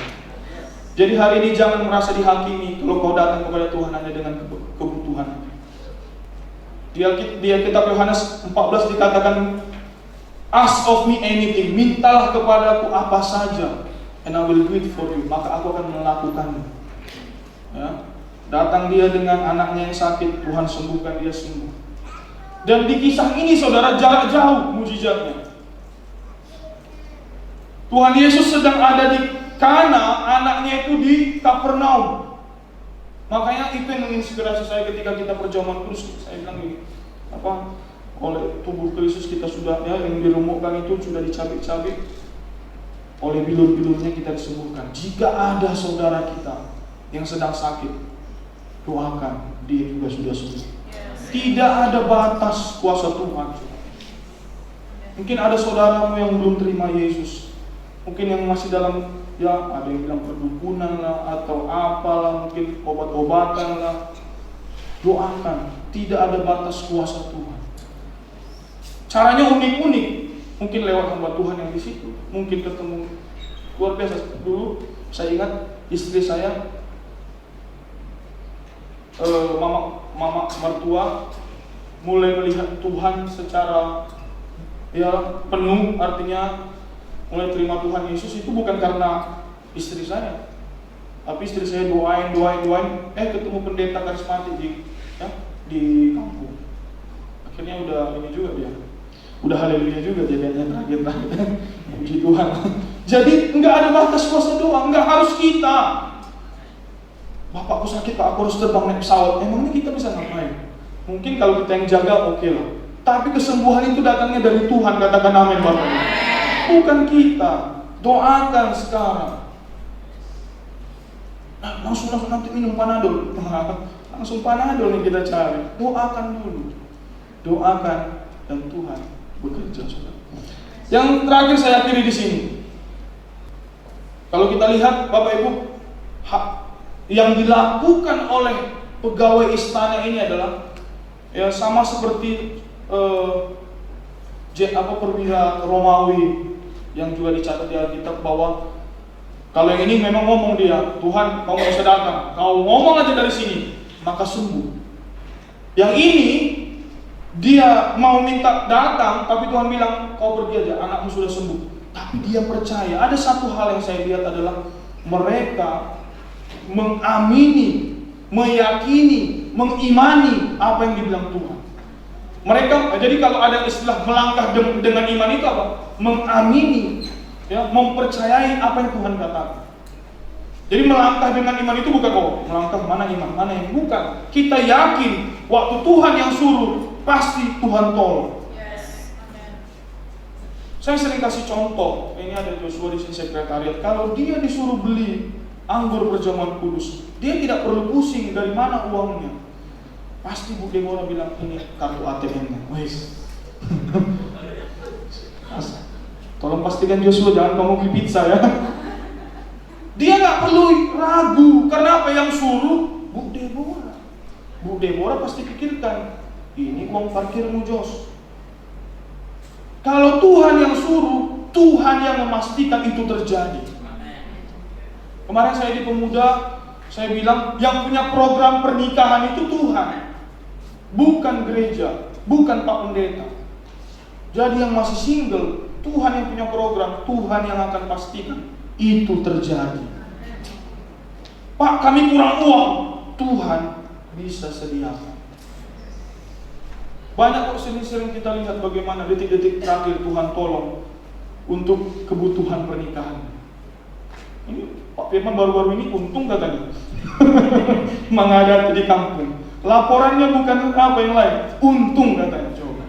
Jadi hari ini jangan merasa dihakimi kalau kau datang kepada Tuhan hanya dengan kebutuhan. Di kitab Yohanes 14 dikatakan, ask of me anything, mintalah kepadaku apa saja, and I will do it for you, maka aku akan melakukannya. Ya. Datang dia dengan anaknya yang sakit, Tuhan sembuhkan dia sembuh. Dan di kisah ini saudara, jarak jauh mujizatnya. Tuhan Yesus sedang ada di Kana, anaknya itu di Kapernaum. Makanya itu yang menginspirasi saya ketika kita perjamuan kudus. Saya bilang gini, oleh tubuh Kristus kita sudah, ya, yang dirumukkan itu sudah dicabik-cabik, oleh bilur-bilurnya kita disembuhkan. Jika ada saudara kita yang sedang sakit, doakan, dia juga sudah sembuh. Tidak ada batas kuasa Tuhan. Mungkin ada saudaramu yang belum terima Yesus, mungkin yang masih dalam, ya, ada yang bilang perdukunan lah, atau apalah, mungkin obat-obatan lah. Doakan, tidak ada batas kuasa Tuhan. Caranya unik-unik, mungkin lewat hamba Tuhan yang di situ, mungkin ketemu. Luar biasa. Dulu saya ingat istri saya, mama mertua mulai melihat Tuhan secara, ya, penuh, artinya mulai terima Tuhan Yesus itu bukan karena istri saya, tapi istri saya doain, ketemu pendeta karismatik di kampung. Akhirnya udah ini juga dia, udah haleluya juga jadinya, terakhir puji Tuhan. Jadi nggak ada batas kuasa doa, nggak harus kita. Bapakku sakit Pak, aku harus terbang naik pesawat. Emangnya kita bisa ngapain? Mungkin kalau kita yang jaga oke lah. Tapi kesembuhan itu datangnya dari Tuhan, katakan amin Bapak. Bukan kita. Doakan sekarang. Nah, langsung nanti minum Panadol. Langsung Panadol nih kita cari. Doakan dulu. Doakan dan Tuhan bekerja, saudara. Yang terakhir saya akhiri di sini. Kalau kita lihat Bapak Ibu, yang dilakukan oleh pegawai istana ini adalah ya sama seperti perwira Romawi yang juga dicatat di Alkitab, bahwa kalau yang ini memang ngomong dia, Tuhan kau nggak usah datang, kau ngomong aja dari sini maka sembuh. Yang ini dia mau minta datang, tapi Tuhan bilang kau pergi aja, anakmu sudah sembuh. Tapi dia percaya. Ada satu hal yang saya lihat adalah mereka mengamini, meyakini, mengimani apa yang dibilang Tuhan. Mereka, jadi kalau ada istilah melangkah dengan iman itu apa? Mengamini, ya, mempercayai apa yang Tuhan katakan. Jadi melangkah dengan iman itu bukan melangkah mana iman, mana yang bukan. Kita yakin waktu Tuhan yang suruh, pasti Tuhan tolong. Saya sering kasih contoh, ini ada Joshua di sini sekretariat. Kalau dia disuruh beli anggur perjamuan kudus, dia tidak perlu pusing dari mana uangnya. Pasti Bu Deborah bilang ini kartu ATM-nya. Wes. Tolong pastikan Joshua jangan kamu beli pizza ya. Dia nggak perlu ragu, karena apa yang suruh Bu Deborah. Bu Deborah pasti pikirkan, ini uang parkirmu Jos. Kalau Tuhan yang suruh, Tuhan yang memastikan itu terjadi. Kemarin saya di Pemuda, saya bilang yang punya program pernikahan itu Tuhan, bukan gereja, bukan Pak Pendeta. Jadi yang masih single, Tuhan yang punya program, Tuhan yang akan pastikan itu terjadi. Pak, kami kurang uang, Tuhan bisa sediakan. Banyak kok sering kita lihat bagaimana detik-detik terakhir Tuhan tolong untuk kebutuhan pernikahan. Ini Pak Firman baru-baru ini untung katanya menghadapi di kampung. Laporannya bukan apa yang lain, untung katanya. Coba.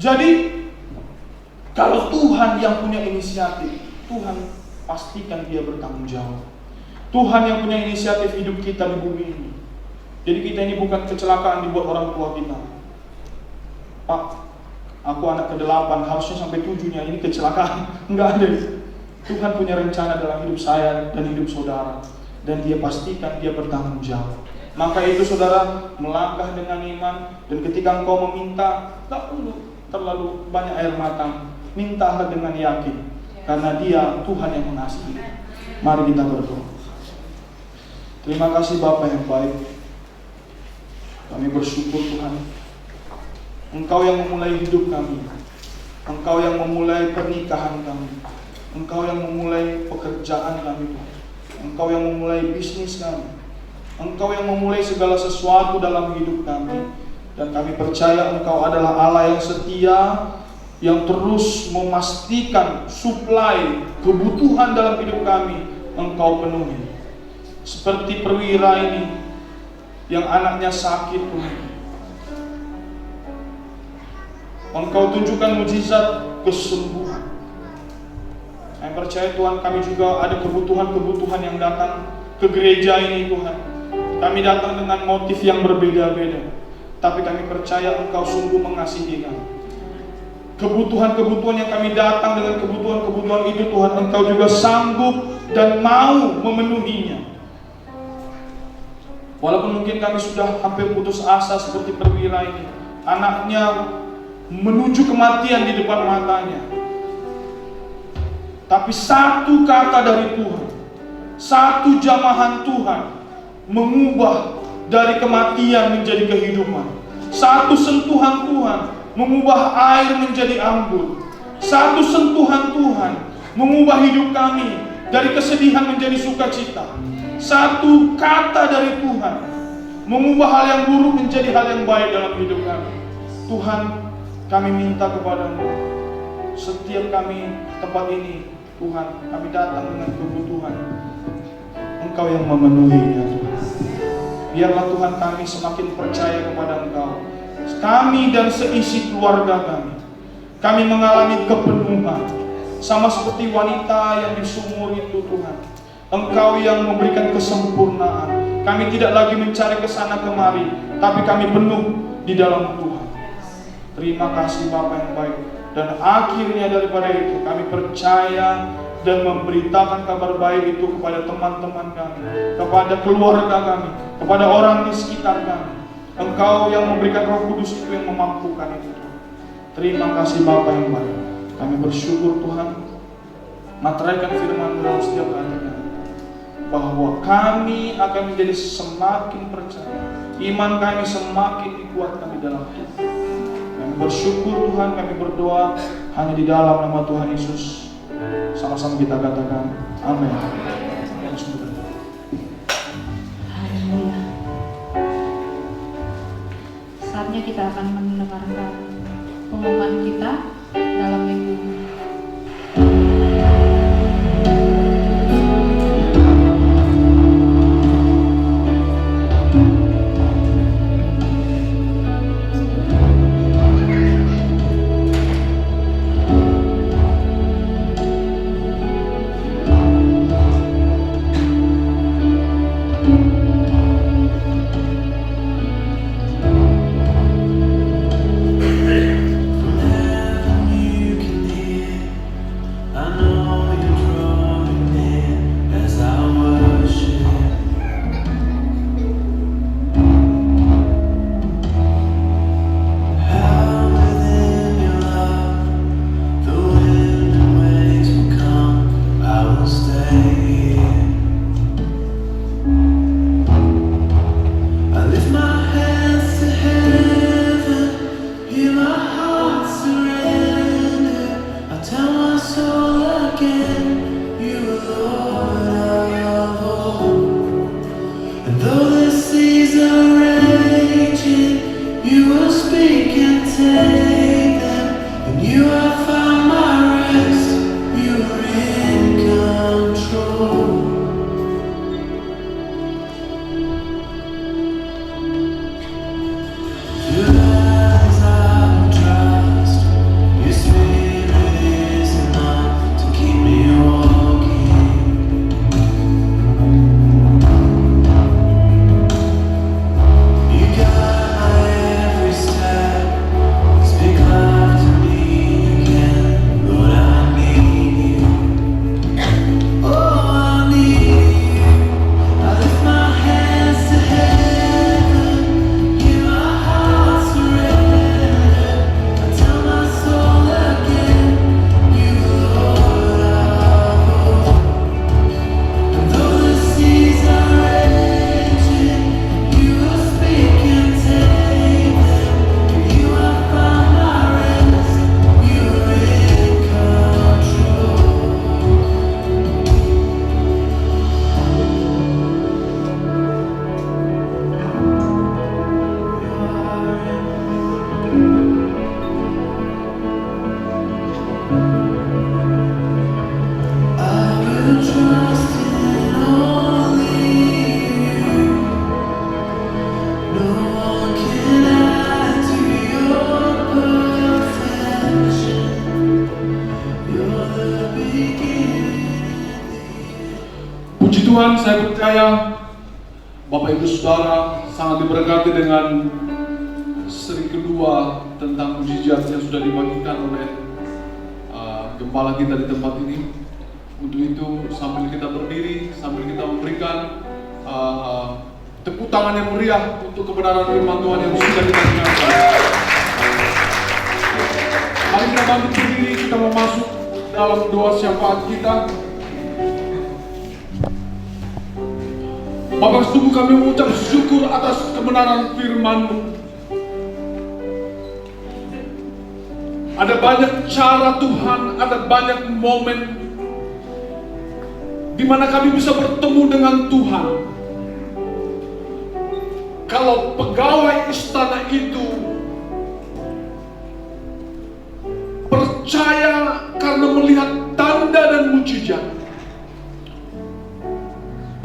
Jadi kalau Tuhan yang punya inisiatif, Tuhan pastikan dia bertanggung jawab. Tuhan yang punya inisiatif hidup kita di bumi ini. Jadi kita ini bukan kecelakaan dibuat orang tua kita. Pak, aku anak ke-8, harusnya sampai 7-nya, ini kecelakaan. Enggak ada. Tuhan punya rencana dalam hidup saya dan hidup saudara. Dan dia pastikan dia bertanggung jawab. Maka itu saudara, melangkah dengan iman. Dan ketika engkau meminta, tak perlu terlalu banyak air mata. Mintalah dengan yakin. Karena dia Tuhan yang mengasihi. Mari kita berdoa. Terima kasih Bapa yang baik. Kami bersyukur Tuhan, Engkau yang memulai hidup kami, Engkau yang memulai pernikahan kami, Engkau yang memulai pekerjaan kami Tuhan, Engkau yang memulai bisnis kami, Engkau yang memulai segala sesuatu dalam hidup kami. Dan kami percaya Engkau adalah Allah yang setia, yang terus memastikan suplai kebutuhan dalam hidup kami Engkau penuhi. Seperti perwira ini yang anaknya sakit Tuhan, Engkau tunjukkan mujizat kesembuhan. Saya percaya Tuhan, kami juga ada kebutuhan-kebutuhan yang datang ke gereja ini Tuhan. Kami datang dengan motif yang berbeda-beda, tapi kami percaya Engkau sungguh mengasihi kami. Kebutuhan-kebutuhan yang kami datang dengan kebutuhan-kebutuhan itu Tuhan, Engkau juga sanggup dan mau memenuhinya. Walaupun mungkin kami sudah hampir putus asa seperti perwira ini, anaknya menuju kematian di depan matanya, tapi satu kata dari Tuhan, satu jamahan Tuhan mengubah dari kematian menjadi kehidupan. Satu sentuhan Tuhan mengubah air menjadi anggur. Satu sentuhan Tuhan mengubah hidup kami dari kesedihan menjadi sukacita. Satu kata dari Tuhan mengubah hal yang buruk menjadi hal yang baik dalam hidup kami. Tuhan, kami minta kepadamu, setiap kami tempat ini, Tuhan, kami datang dengan kebutuhan, Engkau yang memenuhinya Tuhan. Biarlah Tuhan kami semakin percaya kepada Engkau. Kami dan seisi keluarga kami mengalami kepenuhan, sama seperti wanita yang di sumur itu Tuhan. Engkau yang memberikan kesempurnaan. Kami tidak lagi mencari kesana kemari, tapi kami penuh di dalam Tuhan. Terima kasih Bapa yang baik. Dan akhirnya daripada itu kami percaya dan memberitakan kabar baik itu kepada teman-teman kami, kepada keluarga kami, kepada orang di sekitar kami. Engkau yang memberikan Roh Kudus itu yang memampukan itu. Terima kasih Bapa yang baik. Kami bersyukur Tuhan, materaikan firman dalam setiap hati kami, bahwa kami akan menjadi semakin percaya, iman kami semakin dikuatkan di dalam Tuhan. Kami bersyukur Tuhan, kami berdoa hanya di dalam nama Tuhan Yesus. Sama-sama kita katakan amin. Haleluya. Saatnya kita akan mendengarkan pengumuman kita dalam minggu ini. Tuhan, saya percaya Bapak Ibu Saudara sangat diberkati dengan seri kedua tentang mujizat yang sudah dibagikan oleh gembala kita di tempat ini. Untuk itu sambil kita berdiri, sambil kita memberikan tepuk tangan yang meriah untuk kebenaran firman Tuhan yang sudah kita dengarkan. Mari kita bangkit berdiri, kita mau masuk dalam doa syafaat kita. Bapak sungguh kami mengucap syukur atas kebenaran firman-Mu. Ada banyak cara Tuhan, ada banyak momen di mana kami bisa bertemu dengan Tuhan. Kalau pegawai istana itu percaya karena melihat tanda dan mujizat,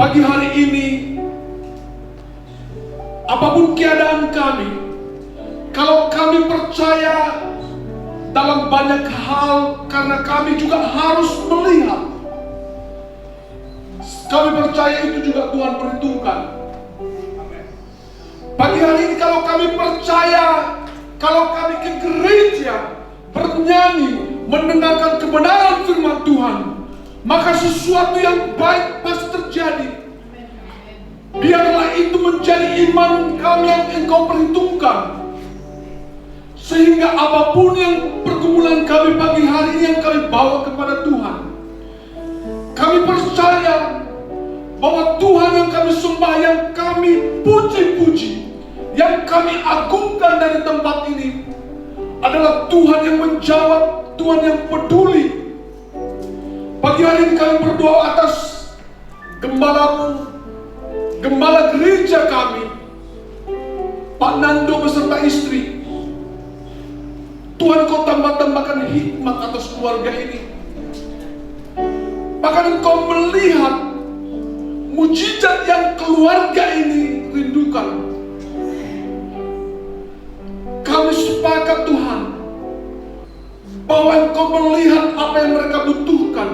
pagi hari ini, apapun keadaan kami, kalau kami percaya dalam banyak hal, karena kami juga harus melihat. Kami percaya itu juga Tuhan perhitungkan. Pagi hari ini kalau kami percaya, kalau kami ke gereja, bernyanyi, mendengarkan kebenaran firman Tuhan, maka sesuatu yang baik pasti terjadi. Biarlah itu menjadi iman kami yang Engkau perhitungkan, sehingga apapun yang pergumulan kami pagi hari ini yang kami bawa kepada Tuhan, kami percaya bahwa Tuhan yang kami sembah, yang kami puji-puji, yang kami agungkan dari tempat ini adalah Tuhan yang menjawab, Tuhan yang peduli. Pagi hari ini kami berdoa atas gembalamu, gembala gereja kami, Pak Nando beserta istri. Tuhan, Kau tambahkan hikmat atas keluarga ini. Bahkan Engkau melihat mujizat yang keluarga ini rindukan. Kami sepakat Tuhan, bahwa Engkau melihat apa yang mereka butuhkan.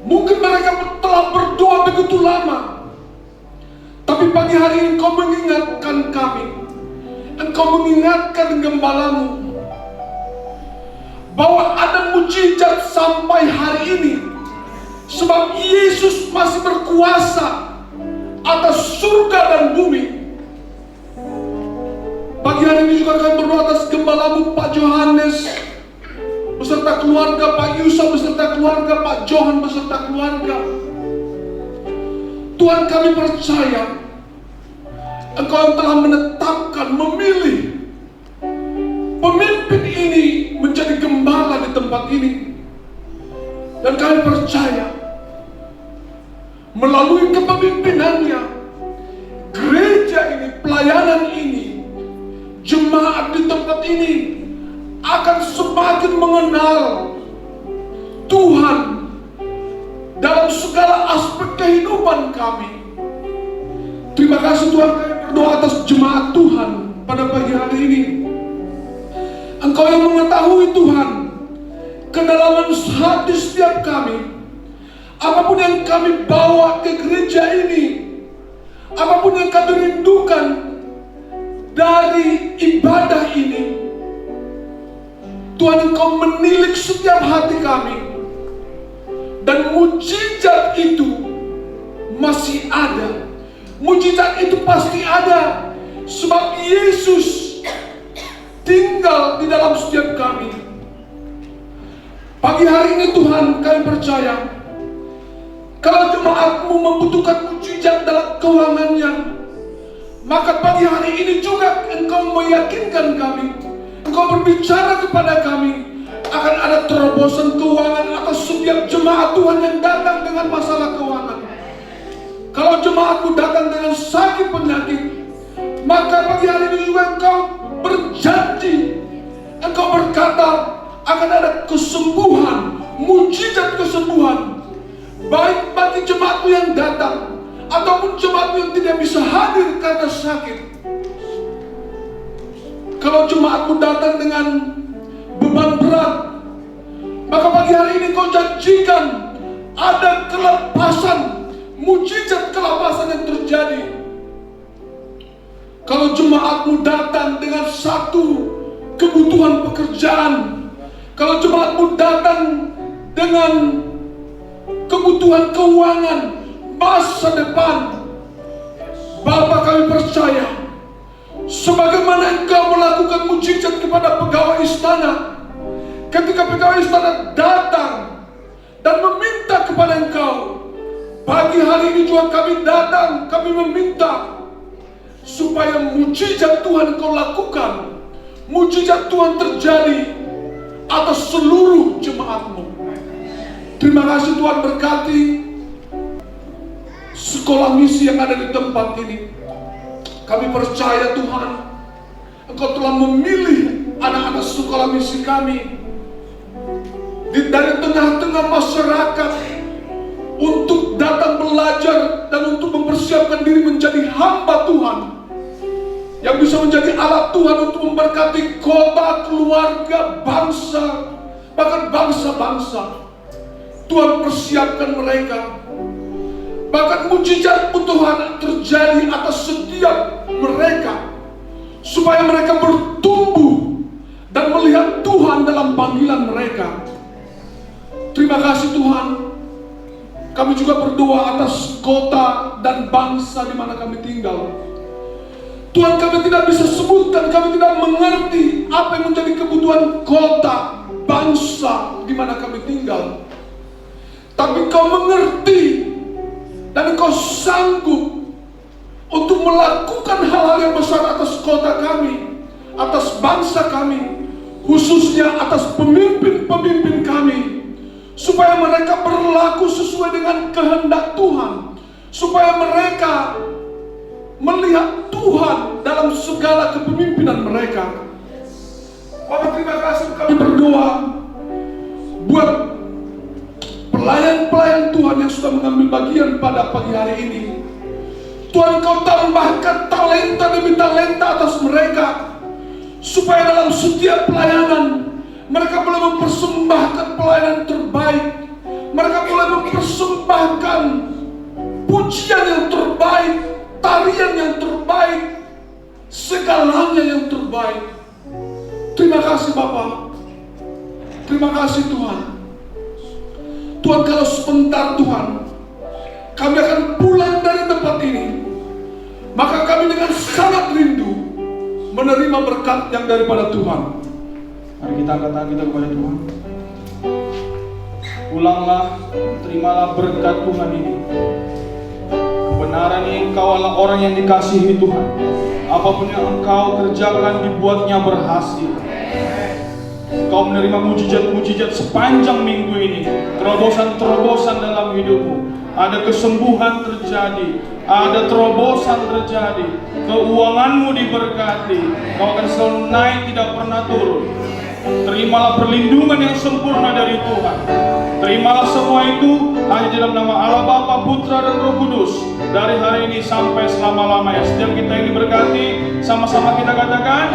Mungkin mereka telah berdoa begitu lama, tapi pagi hari ini Engkau mengingatkan kami, Engkau mengingatkan gembalamu, bahwa ada mujizat sampai hari ini. Sebab Yesus masih berkuasa atas surga dan bumi. Pagi hari ini juga kami berdoa atas gembalamu Pak Johannes beserta keluarga, Pak Yusuf beserta keluarga, Pak Johan beserta keluarga. Tuhan, kami percaya Engkau yang telah menetapkan, memilih pemimpin ini menjadi gembala di tempat ini. Dan kami percaya melalui kepemimpinannya, gereja ini, pelayanan ini, jemaat di tempat ini akan semakin mengenal Tuhan dalam segala aspek kehidupan kami. Terima kasih Tuhan, kami berdoa atas jemaat Tuhan pada pagi hari ini. Engkau yang mengetahui Tuhan kedalaman hati setiap kami. Apapun yang kami bawa ke gereja ini, apapun yang kami rindukan dari ibadah ini, Tuhan, Engkau menilik setiap hati kami. Dan mujizat itu masih ada. Mujizat itu pasti ada, sebab Yesus tinggal di dalam setiap kami. Pagi hari ini Tuhan, kami percaya kalau jemaat-Mu membutuhkan mujizat dalam keuangannya, maka pagi hari ini juga Engkau meyakinkan kami, Engkau berbicara kepada kami, akan ada terobosan keuangan atas setiap jemaat Tuhan yang datang dengan masalah keuangan. Kalau jemaat-Mu datang dengan sakit penyakit, maka pagi hari ini juga Engkau berjanji, Engkau berkata akan ada kesembuhan, mujizat kesembuhan, baik bagi jemaat-Mu yang datang ataupun jemaat-Mu yang tidak bisa hadir karena sakit. Kalau jemaat-Mu datang dengan beban berat, maka pagi hari ini Kau janjikan ada kelepasan, mujizat kelepasan yang terjadi. Kalau jemaat-Mu datang dengan satu kebutuhan pekerjaan, kalau jemaat-Mu datang dengan kebutuhan keuangan masa depan, Bapa, kami percaya sebagaimana Engkau melakukan mujizat kepada pegawai istana, ketika pegawai istana datang dan meminta kepada Engkau, pagi hari ini juga kami datang, kami meminta supaya mujizat Tuhan Engkau lakukan, mujizat Tuhan terjadi atas seluruh jemaat-Mu. Terima kasih Tuhan, berkati sekolah misi yang ada di tempat ini. Kami percaya Tuhan, Engkau telah memilih anak-anak sekolah misi kami dari tengah-tengah masyarakat untuk datang belajar dan untuk mempersiapkan diri menjadi hamba Tuhan yang bisa menjadi alat Tuhan untuk memberkati kota, keluarga, bangsa, bahkan bangsa-bangsa. Tuhan persiapkan mereka. Bahkan mujizat Tuhan terjadi atas setiap mereka, supaya mereka bertumbuh dan melihat panggilan mereka. Terima kasih Tuhan. Kami juga berdoa atas kota dan bangsa di mana kami tinggal. Tuhan, kami tidak bisa sebutkan, kami tidak mengerti apa yang menjadi kebutuhan kota, bangsa di mana kami tinggal. Tapi Kau mengerti dan Kau sanggup untuk melakukan hal-hal yang besar atas kota kami, atas bangsa kami, khususnya atas pemimpin-pemimpin kami, supaya mereka berlaku sesuai dengan kehendak Tuhan, supaya mereka melihat Tuhan dalam segala kepemimpinan mereka. Bapak, terima kasih, kami berdoa buat pelayan-pelayan Tuhan yang sudah mengambil bagian pada pagi hari ini. Tuhan, Kau tambahkan talenta demi talenta atas mereka, supaya dalam setiap pelayanan mereka boleh mempersembahkan pelayanan terbaik. Mereka boleh mempersembahkan pujian yang terbaik, tarian yang terbaik, segalanya yang terbaik. Terima kasih Bapa. Terima kasih Tuhan. Tuhan, kalau sebentar Tuhan kami akan pulang dari tempat ini, maka kami dengan sangat rindu menerima berkat yang daripada Tuhan. Mari kita angkat tangan kita kepada Tuhan. Pulanglah, terimalah berkat Tuhan ini. Kebenaran ini Engkau adalah orang yang dikasihi Tuhan. Apapun yang Engkau kerjakan dibuatnya berhasil. Engkau menerima mujizat-mujizat sepanjang minggu ini. Terobosan-terobosan dalam hidupmu. Ada kesembuhan terjadi, ada terobosan terjadi, keuanganmu diberkati, kau akan selalu naik, tidak pernah turun. Terimalah perlindungan yang sempurna dari Tuhan. Terimalah semua itu hanya di dalam nama Allah Bapa, Putra dan Roh Kudus, dari hari ini sampai selama-lamanya. Setiap kita yang diberkati, sama-sama kita katakan